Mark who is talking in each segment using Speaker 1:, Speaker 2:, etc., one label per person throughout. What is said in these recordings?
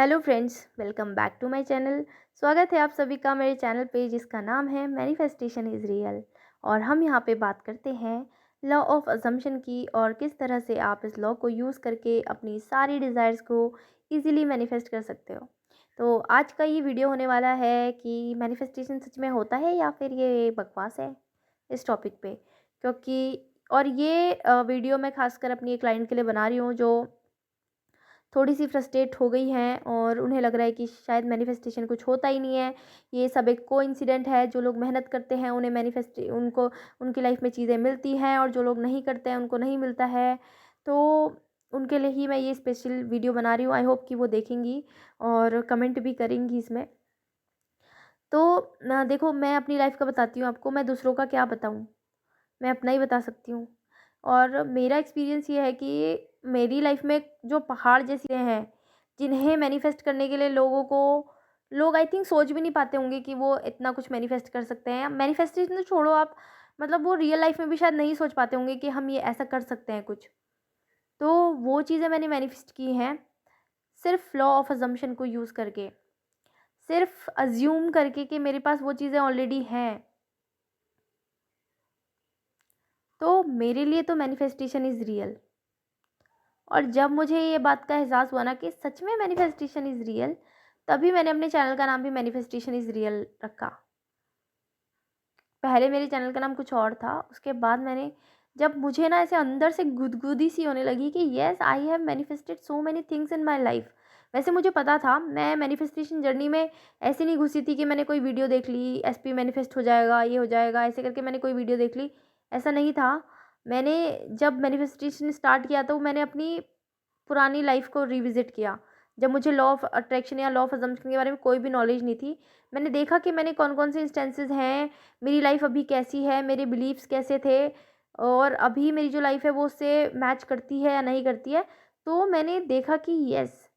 Speaker 1: Hello friends, welcome back to my channel. स्वागत है आप सभी का मेरे चैनल पे जिसका नाम है मैनिफेस्टेशन इज़ रियल। और हम यहाँ पे बात करते हैं लॉ ऑफ अजम्पशन की और किस तरह से आप इस लॉ को यूज़ करके अपनी सारी डिज़ायर्स को इजीली मैनिफेस्ट कर सकते हो। तो आज का ये वीडियो होने वाला है कि मैनिफेस्टेशन सच में होता है या फिर ये बकवास है, इस टॉपिक पे। क्योंकि और ये वीडियो मैं खासकर अपनी एक क्लाइंट के लिए बना रही हूँ जो थोड़ी-सी फ्रस्ट्रेट हो गई हैं और उन्हें लग रहा है कि शायद मैनिफेस्टेशन कुछ होता ही नहीं है। ये सब एक कोइंसिडेंट है, जो लोग मेहनत करते हैं उन्हें मैनिफेस्ट उनको उनकी लाइफ में चीज़ें मिलती हैं और जो लोग नहीं करते हैं उनको नहीं मिलता है। तो उनके लिए ही मैं ये स्पेशल वीडियो बना रही हूँ। आई होप कि वो देखेंगी और कमेंट भी करेंगी इसमें। तो देखो, मैं अपनी लाइफ का बताती हूँ आपको, मैं दूसरों का क्या बताऊँ? मैं अपना ही बता सकती हूँ। और मेरा एक्सपीरियंस ये है कि मेरी लाइफ में जो पहाड़ जैसी हैं, जिन्हें मैनिफेस्ट करने के लिए लोग आई थिंक सोच भी नहीं पाते होंगे कि वो इतना कुछ मैनिफेस्ट कर सकते हैं। मैनिफेस्टेशन तो छोड़ो आप, मतलब वो रियल लाइफ में भी शायद नहीं सोच पाते होंगे कि हम ये ऐसा कर सकते हैं कुछ। तो वो चीज़ें मैंने मैनिफेस्ट की हैं, सिर्फ़ लॉ ऑफ अज़म्पशन को यूज़ करके, सिर्फ़ अज़्यूम करके कि मेरे पास वो चीज़ें ऑलरेडी हैं। तो मेरे लिए तो मैनिफेस्टेशन इज़ रियल। और जब मुझे ये बात का एहसास हुआ ना कि सच में मैनिफेस्टेशन इज़ रियल, तभी मैंने अपने चैनल का नाम भी मैनिफेस्टेशन इज़ रियल रखा। पहले मेरे चैनल का नाम कुछ और था, उसके बाद मैंने जब मुझे ना ऐसे अंदर से गुदगुदी सी होने लगी कि yes I have manifested so many things in my life. वैसे मुझे पता था, मैं मैनिफेस्टेशन जर्नी में ऐसे नहीं घुसी थी कि मैंने कोई वीडियो देख ली, एसपी मैनिफेस्ट हो जाएगा, ये हो जाएगा, ऐसे करके मैंने कोई वीडियो देख ली, ऐसा नहीं था। मैंने जब मैनिफेस्टेशन स्टार्ट किया तो मैंने अपनी पुरानी लाइफ को रिविज़िट किया। जब मुझे लॉ ऑफ अट्रैक्शन या लॉ ऑफ अज़म्पशन के बारे में कोई भी नॉलेज नहीं थी, मैंने देखा कि मैंने कौन-कौन से इंस्टेंसेस हैं, मेरी लाइफ अभी कैसी है, मेरे बिलीव्स कैसे थे और अभी मेरी जो लाइफ है वो उससे मैच करती है या नहीं करती है। तो मैंने देखा कि येस,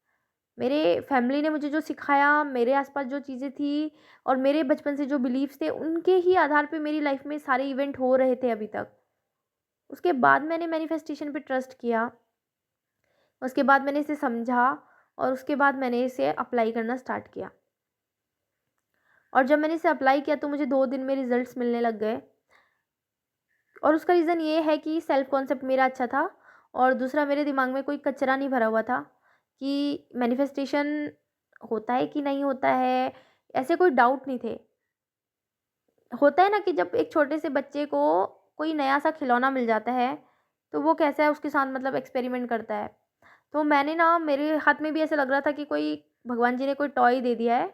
Speaker 1: मेरे फैमिली ने मुझे जो सिखाया, मेरे आस-पास जो चीज़ें थी और मेरे बचपन से जो बिलीव्स थे, उनके ही आधार पे मेरी लाइफ में सारे इवेंट हो रहे थे अभी तक। उसके बाद मैंने मैनिफेस्टेशन पे ट्रस्ट किया। उसके बाद मैंने इसे समझा और उसके बाद मैंने इसे अप्लाई करना स्टार्ट किया। और जब मैंने इसे अप्लाई किया तो मुझे 2 दिन में रिज़ल्ट्स मिलने लग गए। और उसका रीज़न ये है कि सेल्फ कॉन्सेप्ट मेरा अच्छा था और दूसरा, मेरे दिमाग में कोई कचरा नहीं भरा हुआ था कि मैनिफेस्टेशन होता है कि नहीं होता है, ऐसे कोई डाउट नहीं थे। होता है ना कि जब एक छोटे से बच्चे को कोई नया-सा खिलौना मिल जाता है, तो वो कैसा है उसके साथ मतलब एक्सपेरिमेंट करता है। तो मैंने ना, मेरे हाथ में भी ऐसा लग रहा था कि कोई भगवान जी ने कोई टॉय दे दिया है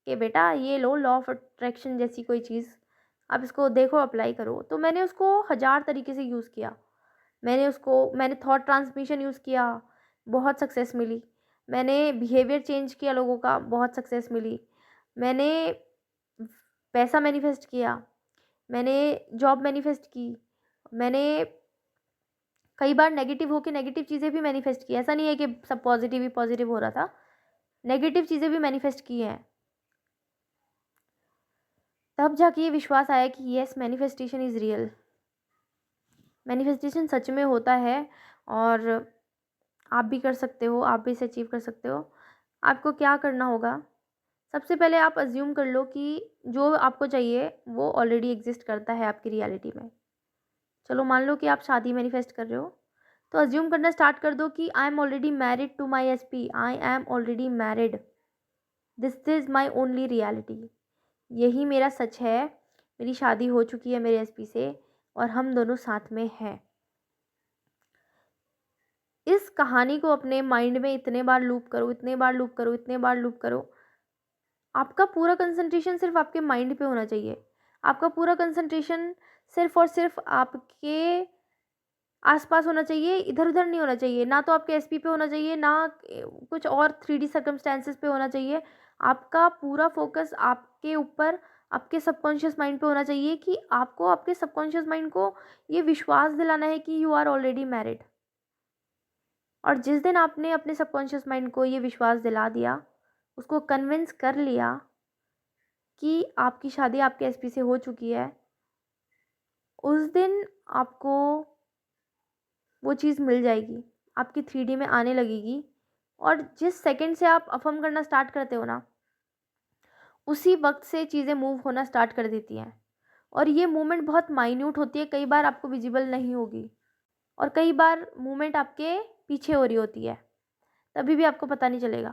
Speaker 1: कि बेटा ये लो, लॉ ऑफ अट्रैक्शन जैसी कोई चीज़, आप इसको देखो, अप्लाई करो। तो मैंने उसको हज़ार तरीके से यूज़ किया। मैंने थॉट ट्रांसमिशन यूज़ किया, बहुत सक्सेस मिली। मैंने बिहेवियर चेंज किया लोगों का, बहुत सक्सेस मिली। मैंने पैसा मैनिफेस्ट किया, मैंने जॉब मैनिफेस्ट की, मैंने कई बार नेगेटिव होके नेगेटिव चीज़ें भी मैनिफेस्ट की। ऐसा नहीं है कि सब पॉजिटिव ही पॉजिटिव हो रहा था, नेगेटिव चीज़ें भी मैनिफेस्ट की हैं। तब जाके ये विश्वास आया कि yes, manifestation is real. Manifestation सच में होता है और आप भी कर सकते हो, आप भी इसे अचीव कर सकते हो। आपको क्या करना होगा, सबसे पहले आप अज़्यूम कर लो कि जो आपको चाहिए वो ऑलरेडी एग्ज़िस्ट करता है आपकी रियलिटी में। चलो मान लो कि आप शादी मैनिफेस्ट कर रहे हो, तो अज़्यूम करना स्टार्ट कर दो कि I am already married to my SP, I am already married, this is my only reality. यही मेरा सच है, मेरी शादी हो चुकी है मेरे एसपी से और हम दोनों साथ में हैं। इस कहानी को अपने माइंड में इतने बार लूप करो, इतने बार लूप करो, इतने बार लूप करो। आपका पूरा कंसंट्रेशन सिर्फ आपके माइंड पे होना चाहिए। आपका पूरा कंसंट्रेशन सिर्फ और सिर्फ आपके आस-पास होना चाहिए, इधर-उधर नहीं होना चाहिए। ना तो आपके एसपी पे होना चाहिए, ना कुछ और 3D सर्कमस्टेंसेस पे होना चाहिए। आपका पूरा फ़ोकस आपके ऊपर, आपके सबकॉन्शियस माइंड पे होना चाहिए कि आपको आपके सबकॉन्शियस माइंड को ये विश्वास दिलाना है कि यू आर ऑलरेडी मैरिड। और जिस दिन आपने अपने सबकॉन्शियस माइंड को ये विश्वास दिला दिया, उसको कन्विंस कर लिया कि आपकी शादी आपके एसपी से हो चुकी है, उस दिन आपको वो चीज़ मिल जाएगी, आपकी 3D में आने लगेगी और जिस सेकंड से आप अफ़र्म करना स्टार्ट करते हो ना, उसी वक्त से चीज़ें मूव होना स्टार्ट कर देती हैं। और ये मूवमेंट बहुत माइन्यूट होती है, कई बार आपको विजिबल नहीं होगी, और कई बार मूवमेंट आपके पीछे हो रही होती है, तभी भी आपको पता नहीं चलेगा।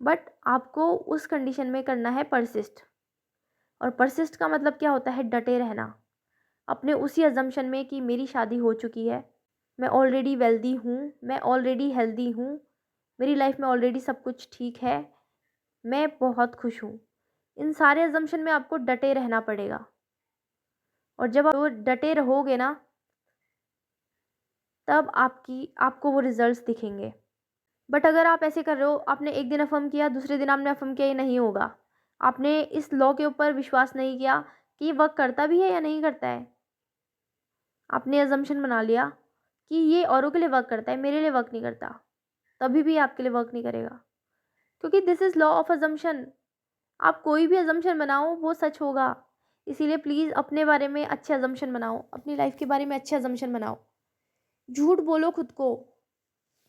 Speaker 1: बट आपको उस कंडीशन में करना है परसिस्ट। और परसिस्ट का मतलब क्या होता है? डटे रहना अपने उसी अजम्पशन में कि मेरी शादी हो चुकी है, मैं ऑलरेडी वेल्दी हूँ, मैं ऑलरेडी हेल्दी हूँ, मेरी लाइफ में ऑलरेडी सब कुछ ठीक है, मैं बहुत खुश हूँ। इन सारे अजम्पशन में आपको डटे रहना पड़ेगा, और जब आप वो डटे रहोगे ना, तब आपको वो रिजल्ट्स दिखेंगे। बट अगर आप ऐसे कर रहे हो, आपने एक दिन अफ़र्म किया, दूसरे दिन आपने अफ़र्म किया, ये नहीं होगा। आपने इस लॉ के ऊपर विश्वास नहीं किया कि ये वर्क करता भी है या नहीं करता है। आपने अजम्पशन बना लिया कि ये औरों के लिए वर्क करता है, मेरे लिए वर्क नहीं करता, तभी भी आपके लिए वर्क नहीं करेगा, क्योंकि this is law of assumption. आप कोई भी अजम्पशन बनाओ वो सच होगा। इसीलिए प्लीज़ अपने बारे में अच्छे अजम्पशन बनाओ, अपनी लाइफ के बारे में अच्छे अजम्पशन बनाओ। झूठ बोलो खुद को,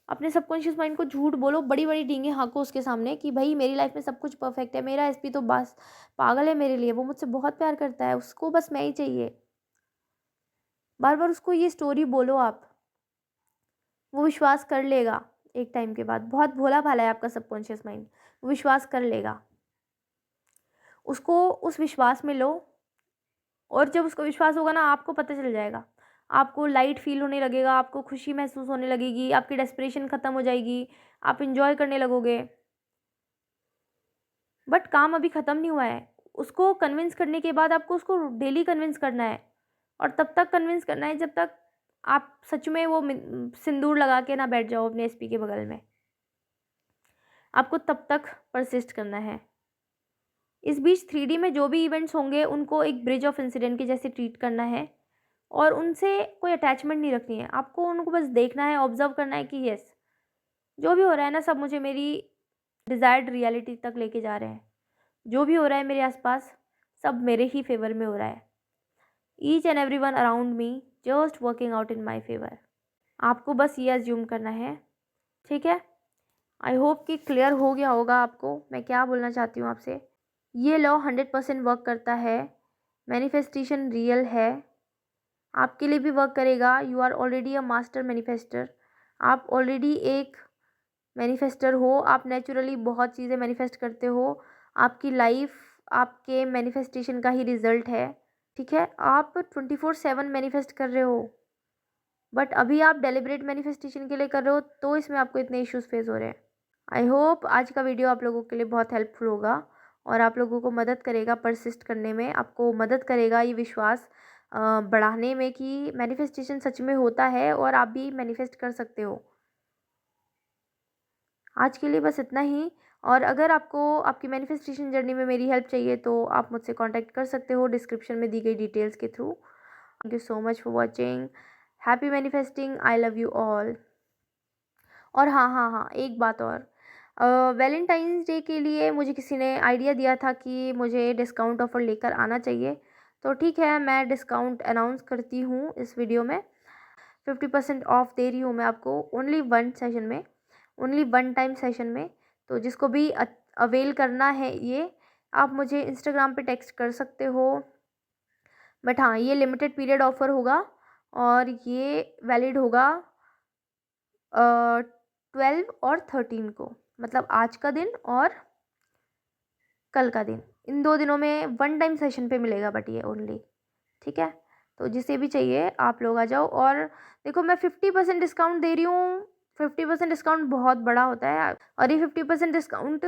Speaker 1: अपने सबकॉन्शियस माइंड को झूठ बोलो, बड़ी बड़ी डींगे हाँको उसके सामने कि भाई मेरी लाइफ में सब कुछ परफेक्ट है, मेरा एसपी तो बस पागल है मेरे लिए, वो मुझसे बहुत प्यार करता है, उसको बस मैं ही चाहिए। बार बार उसको ये स्टोरी बोलो आप, वो विश्वास कर लेगा एक टाइम के बाद। बहुत भोला भाला है आपका सबकॉन्शियस माइंड, वो विश्वास कर लेगा। उसको उस विश्वास में लो, और जब उसको विश्वास होगा ना, आपको पता चल जाएगा, आपको लाइट फील होने लगेगा, आपको खुशी महसूस होने लगेगी, आपकी डेस्परेशन ख़त्म हो जाएगी, आप इंजॉय करने लगोगे। बट काम अभी ख़त्म नहीं हुआ है। उसको कन्विंस करने के बाद आपको उसको डेली कन्विंस करना है, और तब तक कन्विंस करना है जब तक आप सच में वो सिंदूर लगा के ना बैठ जाओ अपने एसपी के बगल में। आपको तब तक परसिस्ट करना है। इस बीच 3D में जो भी इवेंट्स होंगे उनको एक ब्रिज ऑफ इंसिडेंट के जैसे ट्रीट करना है, और उनसे कोई अटैचमेंट नहीं रखनी है। आपको उनको बस देखना है, ऑब्जर्व करना है कि यस, जो भी हो रहा है ना, सब मुझे मेरी डिज़ायर्ड रियलिटी तक लेके जा रहे हैं। जो भी हो रहा है मेरे आसपास, सब मेरे ही फेवर में हो रहा है। Each and every one around me just working out in my favour. आपको बस ये अज्यूम करना है, ठीक है? आई होप कि क्लियर हो गया होगा आपको मैं क्या बोलना चाहती हूँ आपसे। ये लॉ 100% वर्क करता है। मैनिफेस्टेशन रियल है, आपके लिए भी वर्क करेगा। You are already a master manifester. आप ऑलरेडी एक मैनिफेस्टर हो, आप नेचुरली बहुत चीज़ें मैनिफेस्ट करते हो। आपकी लाइफ आपके मैनिफेस्टेशन का ही रिजल्ट है, ठीक है? आप 24/7 मैनिफेस्ट कर रहे हो, बट अभी आप डेलिब्रेट मैनिफेस्टेशन के लिए कर रहे हो, तो इसमें आपको इतने इश्यूज फेस हो रहे हैं। आई होप आज का वीडियो आप लोगों के लिए बहुत हेल्पफुल होगा, और आप लोगों को मदद करेगा परसिस्ट करने में, आपको मदद करेगा ये विश्वास बढ़ाने में कि मैनिफेस्टेशन सच में होता है और आप भी मैनिफेस्ट कर सकते हो। आज के लिए बस इतना ही। और अगर आपको आपकी मैनिफेस्टेशन जर्नी में मेरी हेल्प चाहिए तो आप मुझसे कांटेक्ट कर सकते हो डिस्क्रिप्शन में दी गई डिटेल्स के through. Thank you so much for watching. Happy manifesting. I love you all. और हाँ हाँ हाँ, एक बात और, वैलेंटाइंस डे के लिए मुझे किसी ने आइडिया दिया था कि मुझे डिस्काउंट ऑफ़र लेकर आना चाहिए, तो ठीक है, मैं डिस्काउंट अनाउंस करती हूँ इस वीडियो में। 50% ऑफ दे रही हूँ मैं आपको, ओनली वन सेशन में, ओनली वन टाइम सेशन में। तो जिसको भी अवेल करना है ये, आप मुझे इंस्टाग्राम पे टेक्स्ट कर सकते हो। बट हाँ, ये लिमिटेड पीरियड ऑफ़र होगा, और ये वैलिड होगा 12 और 13 को, मतलब आज का दिन और कल का दिन, इन 2 दिनों में वन टाइम सेशन पे मिलेगा, बट ये ओनली, ठीक है? तो जिसे भी चाहिए आप लोग आ जाओ। और देखो, मैं 50% डिस्काउंट दे रही हूँ। 50% डिस्काउंट बहुत बड़ा होता है, और ये 50% डिस्काउंट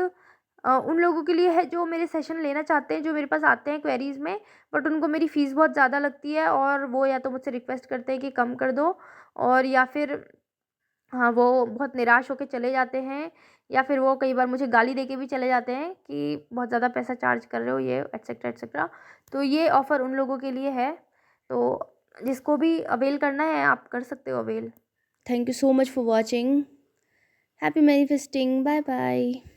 Speaker 1: उन लोगों के लिए है जो मेरे सेशन लेना चाहते हैं, जो मेरे पास आते हैं क्वेरीज़ में, बट उनको मेरी फ़ीस बहुत ज़्यादा लगती है, और वो या तो मुझसे रिक्वेस्ट करते हैं कि कम कर दो, और या फिर हाँ, वो बहुत निराश होके चले जाते हैं, या फिर वो कई बार मुझे गाली देके भी चले जाते हैं कि बहुत ज़्यादा पैसा चार्ज कर रहे हो, ये एटसेट्रा एटसेट्रा। तो ये ऑफ़र उन लोगों के लिए है, तो जिसको भी अवेल करना है आप कर सकते हो avail. Thank you so much for watching. Happy manifesting. Bye bye.